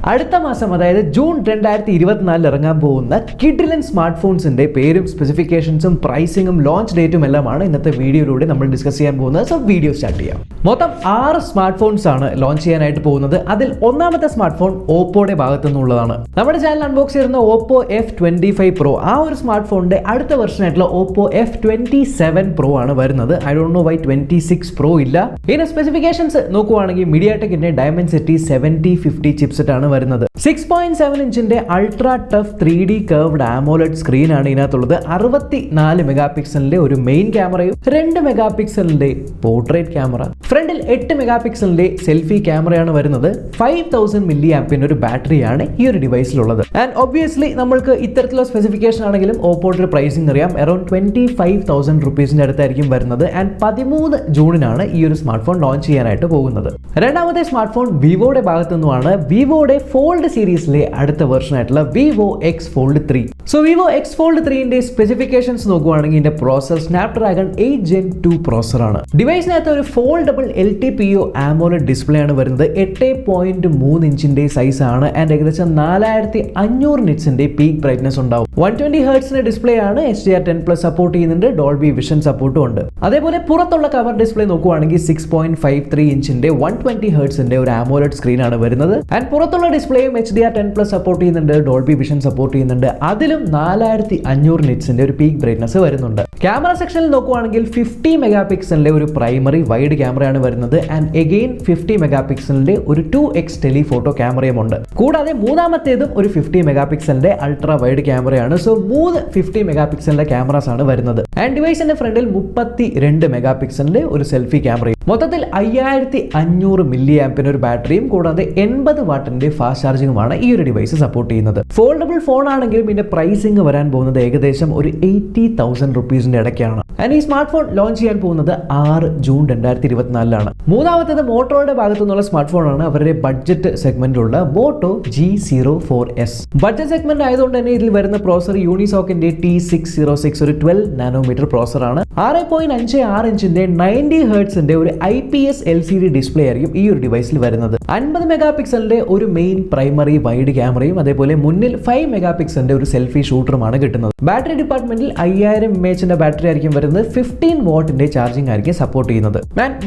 അടുത്ത മാസം അതായത് ജൂൺ 2024 ഇറങ്ങാൻ പോകുന്ന കിഡിലൻ സ്മാർട്ട് ഫോൺസിന്റെ പേരും സ്പെസിഫിക്കേഷൻസും പ്രൈസിങ്ങും ലോഞ്ച് ഡേറ്റും എല്ലാമാണ് ഇന്നത്തെ വീഡിയോയിലൂടെ നമ്മൾ ഡിസ്കസ് ചെയ്യാൻ പോകുന്നത്. സോ വീഡിയോ സ്റ്റാർട്ട് ചെയ്യാം. മൊത്തം 6 സ്മാർട്ട് ഫോൺസ് ആണ് ലോഞ്ച് ചെയ്യാനായിട്ട് പോകുന്നത്. അതിൽ ഒന്നാമത്തെ സ്മാർട്ട് ഫോൺ ഓപ്പോയുടെ ഭാഗത്തു നിന്നുള്ളതാണ്. നമ്മുടെ ചാനൽ അൺബോക്സ് ചെയ്യുന്ന ഓപ്പോ F25 Pro ആ ഒരു സ്മാർട്ട് ഫോണിന്റെ അടുത്ത വെർഷൻ ആയിട്ടുള്ള ഓപ്പോ F27 Pro ആണ് വരുന്നത്. I don't know why 26 Pro ഇല്ല. ഇതിന്റെ സ്പെസിഫിക്കേഷൻസ് നോക്കുവാണെങ്കിൽ മീഡിയാടെക്കിന്റെ ഡയമൻസിറ്റി 7050 ചിപ്സെറ്റ് ആണ് വരുന്നത്. 6.7 ഇഞ്ചിന്റെ ultra tough 3D curved AMOLED screen ആണ് ഇതിനകത്തുള്ളത്. 64 മെഗാ പിക്സലിന്റെ ഒരു മെയിൻ ക്യാമറയും 2 മെഗാ പിക്സലിന്റെ പോർട്രേറ്റ് ക്യാമറ, ഫ്രണ്ടിൽ 8 മെഗാ പിക്സലിന്റെ സെൽഫി ക്യാമറയാണ് വരുന്നത്. 5000 മില്ലി ആമ്പിന്റെ ഒരു ബാറ്ററിയാണ് ഈ ഒരു ഡിവൈസിലുള്ളത്. ആൻഡ് ഒബ്വിയസ്ലി നമ്മൾക്ക് ഇത്തരത്തിലുള്ള സ്പെസിഫിക്കേഷൻ ആണെങ്കിലും ഓപ്പോയുടെ പ്രൈസിംഗ് അറിയാം. അറൌണ്ട് 25,000 റുപ്പീസിന്റെ അടുത്തായിരിക്കും വരുന്നത്. ആൻഡ് 13 ജൂണിനാണ് ഈ ഒരു സ്മാർട്ട് ഫോൺ ലോഞ്ച് ചെയ്യാനായിട്ട് പോകുന്നത്. രണ്ടാമത്തെ സ്മാർട്ട് ഫോൺ വിവോയുടെ ഭാഗത്തു നിന്നുമാണ്. വിവോയുടെ ഫോൾഡ് സീരീസിലെ അടുത്ത വെർഷൻ ആയിട്ടുള്ള Vivo X fold 3. So Vivo X fold 3ന്റെ സ്പെസിഫിക്കേഷൻസ് നോക്കുവാണെങ്കിൽ ഇതിന്റെ പ്രോസസർ സ്നാപ്ഡ്രാഗൺ 8 Gen 2 പ്രോസറാണ്. ഡിവൈസിനകത്ത് ഒരു ഫോൾഡബിൾ LTPO ആമോലെഡ് ഡിസ്പ്ലേ ആണ് വരുന്നത്. 8.3 ഇഞ്ചിന്റെ സൈസ് ആണ്. ആൻഡ് ഏകദേശം 4500 നിറ്റ്സിന്റെ പീക്ക് ബ്രൈറ്റ്നസ് ഉണ്ടാവും. 120 ഹെർട്സിന്റെ ഡിസ്പ്ലേ ആണ്. HDR10+ സപ്പോർട്ട് ചെയ്യുന്നുണ്ട്. ഡോൾബി വിഷൻ സപ്പോർട്ടും ഉണ്ട്. അതേപോലെ പുറത്തുള്ള കവർ ഡിസ്പ്ലേ നോക്കുവാണെങ്കിൽ 6.53 ഇഞ്ചിന്റെ 120 ഹെർട്സിന്റെ ഒരു ആമോലെഡ് സ്ക്രീൻ ആണ് വരുന്നത്. ആൻഡ് പുറത്തുള്ള ഡിസ്പ്ലേയും HDR10+ സപ്പോർട്ട് ചെയ്യുന്നുണ്ട്. ഡോൾബി വിഷൻ സപ്പോർട്ട് ചെയ്യുന്നുണ്ട്. അതിലും 4500 നിറ്റ്സിന്റെ ഒരു പീക്ക് ബ്രൈറ്റ്നസ് വരുന്നുണ്ട്. ക്യാമറ സെക്ഷനിൽ നോക്കുവാണെങ്കിൽ 50 മെഗാ പിക്സലിന്റെ ഒരു പ്രൈമറി വൈഡ് ക്യാമറയാണ് വരുന്നത്. ആൻഡ് എഗെയിൻ 50 മെഗാ പിക്സലിന്റെ ഒരു 2x ടെലിഫോട്ടോ ക്യാമറയും ഉണ്ട്. കൂടാതെ മൂന്നാമത്തേതും ഒരു 50 മെഗാ പിക്സലിന്റെ അൾട്രാ വൈഡ് ക്യാമറയാണ്. സോ 3 50 മെഗാ പിക്സലിന്റെ ക്യാമറാസ് ആണ് വരുന്നത്. ആൻഡ് ഡിവൈസിന്റെ ഫ്രണ്ടിൽ 32 മെഗാ പിക്സലിന്റെ ഒരു സെൽഫി ക്യാമറയും, മൊത്തത്തിൽ 5500 മില്ലി ആമ്പിന്റെ ഒരു ബാറ്ററിയും കൂടാതെ 80 വാട്ടിന്റെ ഫാസ്റ്റ് ചാർജിങ്ങുമാണ് ഈ ഒരു ഡിവൈസ് സപ്പോർട്ട് ചെയ്യുന്നത്. ഫോൾഡബിൾ ഫോൺ ആണെങ്കിലും ഇതിന്റെ പ്രൈസിംഗ് വരാൻ പോകുന്നത് ഏകദേശം ഒരു 80,000 റുപ്പീസിന്റെ ഇടയ്ക്കാണ്. ആൻഡ് ഈ സ്മാർട്ട് ഫോൺ ലോഞ്ച് ചെയ്യാൻ പോകുന്നത് 6 ജൂൺ 2024 മൂന്നാമത്തേത് മോട്ടോയുടെ ഭാഗത്തു നിന്നുള്ള സ്മാർട്ട് ഫോൺ ആണ്. അവരുടെ ബഡ്ജറ്റ് സെഗ്മെന്റിലുള്ള മോട്ടോ G04S. ബഡ്ജറ്റ് സെഗ്മെന്റ് ആയതുകൊണ്ട് തന്നെ ഇതിൽ വരുന്ന പ്രോസസർ യൂണിസോക്കിന്റെ T606 ഒരു 12 നാനോമീറ്റർ പ്രോസസർ ആണ്. 6.56 ഇഞ്ചിന്റെ 90 ഹെർട്സിന്റെ ഒരു IPS LCD ഡിസ്പ്ലേ ആയിരിക്കും ഈ ഒരു ഡിവൈസിൽ വരുന്നത്. 50 മെഗാ പിക്സലിന്റെ ഒരു മെയിൻ പ്രൈമറി വൈഡ് ക്യാമറയും അതേപോലെ മുന്നിൽ 5 മെഗാ പിക്സലിന്റെ ഒരു സെൽഫി ഷൂട്ടറുമാണ് കിട്ടുന്നത്. ബാറ്ററി ഡിപ്പാർട്ട്മെന്റിൽ 5000 mAhന്റെ ബാറ്ററി ആയിരിക്കും വരുന്നത്. 15 വാട്ടിന്റെ ചാർജിംഗ് ആയിരിക്കും സപ്പോർട്ട് ചെയ്യുന്നത്.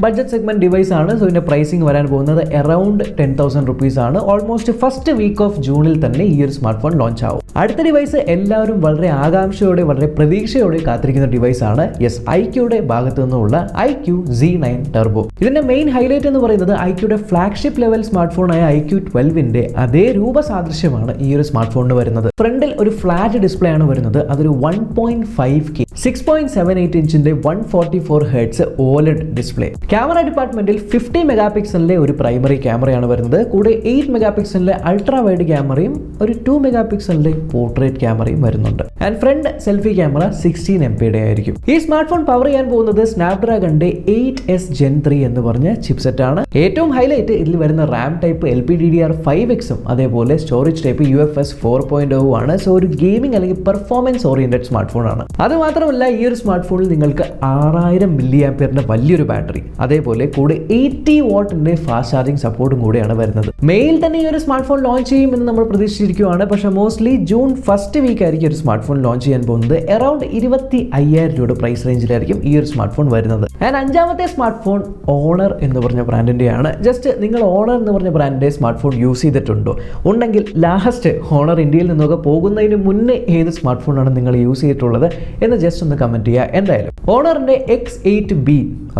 ബഡ്ജറ്റ് സെഗ്മെന്റ് ഡിവൈസ് ആണ്. സോ ഇതിന്റെ പ്രൈസിംഗ് വരാൻ പോകുന്നത് അറൌണ്ട് 10,000 റുപ്പീസ് ആണ്. ഓൾമോസ്റ്റ് ഫസ്റ്റ് വീക്ക് ഓഫ് ജൂണിൽ തന്നെ ഈ ഒരു സ്മാർട്ട് ഫോൺ ലോഞ്ച് ആവും. അടുത്ത ഡിവൈസ് എല്ലാവരും വളരെ ആകാംക്ഷയോടെ വളരെ പ്രതീക്ഷയോടെ കാത്തിരിക്കുന്ന ഡിവൈസ് ആണ്. യെസ്, ഐക്യൂയുടെ ഭാഗത്തു നിന്നുള്ള iQ Z9 Turbo. ഇതിന്റെ മെയിൻ ഹൈലൈറ്റ് എന്ന് പറയുന്നത് ഐക്യൂയുടെ ഫ്ലാഗ്ഷിപ്പ് ലെവൽ സ്മാർട്ട് ഫോൺ ആയ iQ12ന്റെ അതേ രൂപസാദൃശ്യമാണ് ഈ ഒരു സ്മാർട്ട് ഫോണിന് വരുന്നത്. ഫ്രണ്ടിൽ ഒരു ഫ്ലാറ്റ് ഡിസ്പ്ലേ ആണ് വരുന്നത്. അതൊരു 1.5K 6.78 ഇഞ്ചിന്റെ 144 hertz OLED display. Camera ഡിപ്പാർട്ട്മെന്റിൽ 50 മെഗാ പിക്സലിന്റെ ഒരു പ്രൈമറി ക്യാമറയാണ് വരുന്നത്. കൂടെ 8 മെഗാ പിക്സലിന്റെ അൾട്രാ വൈഡ് ക്യാമറയും ഒരു 2 മെഗാ പിക്സലിന്റെ പോർട്രേറ്റ് ക്യാമറയും വരുന്നുണ്ട്. And front selfie camera 16 MP ആയിരിക്കും. ഈ സ്മാർട്ട് ഫോൺ പവർ ചെയ്യാൻ പോകുന്നത് സ്നാപ്ഡ്രാഗണിന്റെ 8S Gen 3 എന്ന് പറഞ്ഞ ചിപ്സെറ്റ് ആണ്. ഏറ്റവും ഹൈലൈറ്റ് ഇതിൽ വരുന്ന റാം ടൈപ്പ് LPDDR5X അതേപോലെ സ്റ്റോറേജ് ടൈപ്പ് UFS 4.0 ആണ്. സോ ഒരു ഗെയിമിംഗ് അല്ലെങ്കിൽ പെർഫോമൻസ് ഓറിയന്റഡ് സ്മാർട്ട് ഫോൺ ആണ്. അത് മാത്രമല്ല ഈ ഒരു സ്മാർട്ട് ഫോണിൽ നിങ്ങൾക്ക് 6000 മില്ലി ആമ്പിയറിന്റെ വലിയൊരു ബാറ്ററി അതേപോലെ കൂടെ 80 വാട്ടിന്റെ ഫാസ്റ്റ് ചാർജിംഗ് സപ്പോർട്ടും കൂടെയാണ് വരുന്നത്. മെയിൽ തന്നെ ഈ ഒരു സ്മാർട്ട് ഫോൺ ലോഞ്ച് ചെയ്യുമെന്ന് നമ്മൾ പ്രതീക്ഷിച്ചിരിക്കുകയാണ്. പക്ഷേ മോസ്റ്റ്ലി ജൂൺ ഫസ്റ്റ് വീക്ക് ആയിരിക്കും ഒരു സ്മാർട്ട് ഫോൺ ലോഞ്ച് ചെയ്യാൻ പോകുന്നത്. അറൌണ്ട് 25,000 രൂപയുടെ പ്രൈസ് റേഞ്ചിലായിരിക്കും ഈ ഒരു സ്മാർട്ട് ഫോൺ വരുന്നത്. ആൻഡ് അഞ്ചാമത്തെ സ്മാർട്ട് ഫോൺ ഓണർ എന്ന് പറഞ്ഞ ബ്രാൻഡിന്റെയാണ്. ജസ്റ്റ് നിങ്ങൾ ഓണർ എന്ന് പറഞ്ഞ ബ്രാൻഡിന്റെ സ്മാർട്ട് ഫോൺ യൂസ് ചെയ്തിട്ടുണ്ടോ? ഉണ്ടെങ്കിൽ ലാസ്റ്റ് ഓണർ ഇന്ത്യയിൽ നിന്നൊക്കെ പോകുന്നതിന് മുന്നേ ഏത് സ്മാർട്ട് ഫോണാണ് നിങ്ങൾ യൂസ് ചെയ്തിട്ടുള്ളത് എന്ന് ജസ്റ്റ് ഒന്ന് കമന്റ് ചെയ്യുക. എന്തായാലും ഓണറിന്റെ X8B,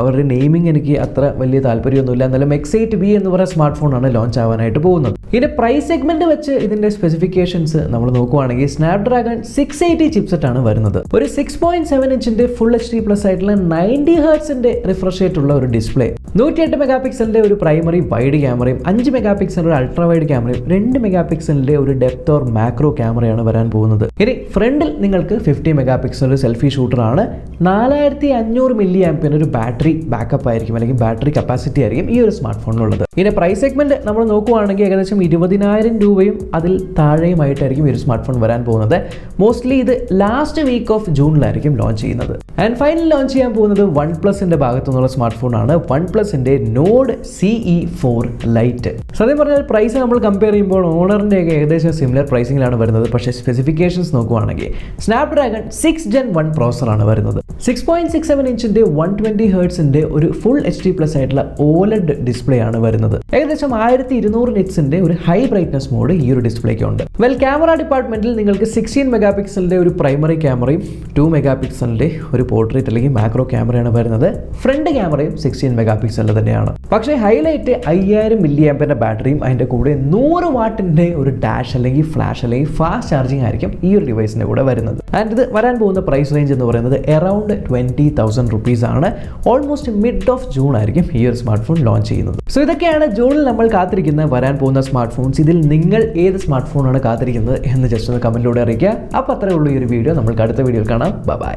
അവരുടെ നെയിമിംഗ് എനിക്ക് അത്ര വലിയ താല്പര്യമൊന്നുമില്ല. എന്നാലും X8B എന്ന് പറയുന്ന സ്മാർട്ട് ഫോണാണ് ലോഞ്ച് ആവാനായിട്ട് പോകുന്നത്. ഇതിന്റെ പ്രൈസ് സെഗ്മെന്റ് വെച്ച് ഇതിന്റെ സ്പെസിഫിക്കേഷൻസ് നമ്മൾ നോക്കുവാണെങ്കിൽ സ്നാപ്ഡ്രാഗൺ 680 ചിപ്സെറ്റ് ആണ് വരുന്നത്. ഒരു 6.7 ഇഞ്ചിന്റെ ഫുൾ HD+ ആയിട്ടുള്ള 90 ഹെർട്സിന്റെ റിഫ്രഷ് റേറ്റ് ഉള്ള ഒരു ഡിസ്പ്ലേ, 108 മെഗാ പിക്സലിന്റെ ഒരു പ്രൈമറി വൈഡ് ക്യാമറയും 5 മെഗാ പിക്സലിന്റെ ഒരു അൾട്രാ വൈഡ് ക്യാമറയും 2 മെഗാ പിക്സലിന്റെ ഒരു ഡെപ്ത് ഓർ മാക്രോ ക്യാമറയാണ് വരാൻ പോകുന്നത്. ഇനി ഫ്രണ്ടിൽ നിങ്ങൾക്ക് 50 മെഗാ പിക്സൽ സെൽഫി ഷൂട്ടർ ആണ്. 4500 മില്ലി ആമ്പിന്റെ ഒരു ബാറ്ററി ബാക്കപ്പ് ആയിരിക്കും അല്ലെങ്കിൽ ബാറ്ററി കപ്പാസിറ്റി ആയിരിക്കും ഈ ഒരു സ്മാർട്ട് ഫോണിലുള്ളത്. ഇതിന്റെ പ്രൈസ് സെഗ്മെന്റ് നമ്മൾ നോക്കുവാണെങ്കിൽ ഏകദേശം 20,000 രൂപയും അതിൽ താഴെയുമായിട്ടായിരിക്കും ഈ ഒരു സ്മാർട്ട് ഫോൺ വരാൻ പോകുന്നത്. മോസ്റ്റ്ലി ഇത് ലാസ്റ്റ് വീക്ക് ഓഫ് ജൂണിലായിരിക്കും ലോഞ്ച് ചെയ്യുന്നത്. ആൻഡ് ഫൈനൽ ലോഞ്ച് ചെയ്യാൻ പോകുന്നത് വൺ പ്ലസിന്റെ ഭാഗത്തു നിന്നുള്ള സ്മാർട്ട് ഫോണാണ്, വൺ പ്ലസിന്റെ നോഡ് CE4 ലൈറ്റ്. സത്യം പറഞ്ഞാൽ പ്രൈസ് നമ്മൾ കമ്പയർ ചെയ്യുമ്പോൾ ഓണറിന്റെ ഒക്കെ ഏകദേശം സിമിലർ പ്രൈസിംഗിലാണ് വരുന്നത്. പക്ഷേ സ്പെസിഫിക്കേഷൻസ് നോക്കുവാണെങ്കിൽ സ്നാപ്ഡ്രാഗൺ 6 Gen 1 പ്രോസറാണ് വരുന്നത്. 6.67 ഇഞ്ചിന്റെ 120 ഹെർട്സിന്റെ ഒരു ഫുൾ HD പ്ലസ് ആയിട്ടുള്ള OLED ഡിസ്പ്ലേ ആണ് വരുന്നത്. ഏകദേശം 1200 നിറ്റ്സിന്റെ ഒരു ഹൈ ബ്രൈറ്റ്നസ് മോഡ് ഈ ഒരു ഡിസ്പ്ലേക്ക് ഉണ്ട്. ക്യാമറ ഡിപ്പാർട്ട്മെന്റിൽ നിങ്ങൾക്ക് 16 മെഗാ പിക്സലിന്റെ ഒരു പ്രൈമറി ക്യാമറയും 2 മെഗാ പിക്സലിന്റെ ഒരു പോർട്രേറ്റ് അല്ലെങ്കിൽ മാക്രോ ക്യാമറയാണ് വരുന്നത്. ഫ്രണ്ട് ക്യാമറയും 16 മെഗാ പിക്സലിന്റെ തന്നെയാണ്. പക്ഷേ ഹൈലൈറ്റ് 5000 mAh ബാറ്ററിയും അതിന്റെ കൂടെ 100 വാട്ടിന്റെ ഒരു ഡാഷ് അല്ലെങ്കിൽ ഫ്ലാഷ് അല്ലെങ്കിൽ ഫാസ്റ്റ് ചാർജിങ് ആയിരിക്കും ഈ ഒരു ഡിവൈസിന്റെ കൂടെ വരുന്നത്. ആൻഡ് ഇത് വരാൻ പോകുന്ന പ്രൈസ് റേഞ്ച് എന്ന് പറയുന്നത് അറൌണ്ട് 20,000 റുപ്പീസ് ആണ്. ഓൾമോസ്റ്റ് മിഡ് ഓഫ് ജൂൺ ആയിരിക്കും ഈ ഒരു സ്മാർട്ട് ഫോൺ ലോഞ്ച് ചെയ്യുന്നത്. സോ ഇതൊക്കെയാണ് ജൂണിൽ നമ്മൾ കാത്തിരിക്കുന്ന വരാൻ പോകുന്ന സ്മാർട്ട് ഫോൺസ്. ഇതിൽ നിങ്ങൾ ഏത് സ്മാർട്ട് ഫോണാണ് കാത്തിരിക്കുന്നത് എന്ന് ജസ്റ്റ് ഒന്ന് കമന്റിലൂടെ അറിയിക്കുക. അപ്പോൾ അത്രേ ഉള്ളൂ ഈ ഒരു വീഡിയോ. നമ്മൾക്ക് അടുത്ത വീഡിയോയിൽ കാണാം. ബൈ.